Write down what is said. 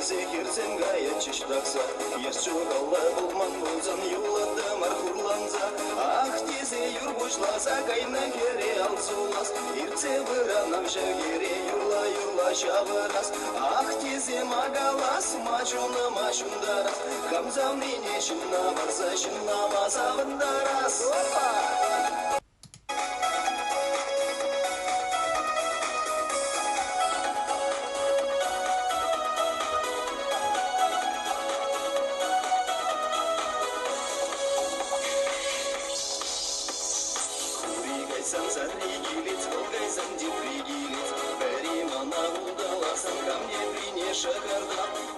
Секерсен гая чиштакса, ешчугалла булман булзан юлады мархурланза. Ах тезе юрбушласа кайна кере алсулас, ирце выранам шагере юрла шавырас. Ах тезе магалас, мачуна мачундарас, камзам рине шынна барса шынна мазавындарас. Сансар ригилец, колгайсан дипригилец, бәрі мана ұлдаласан, ко мне прине шахарда.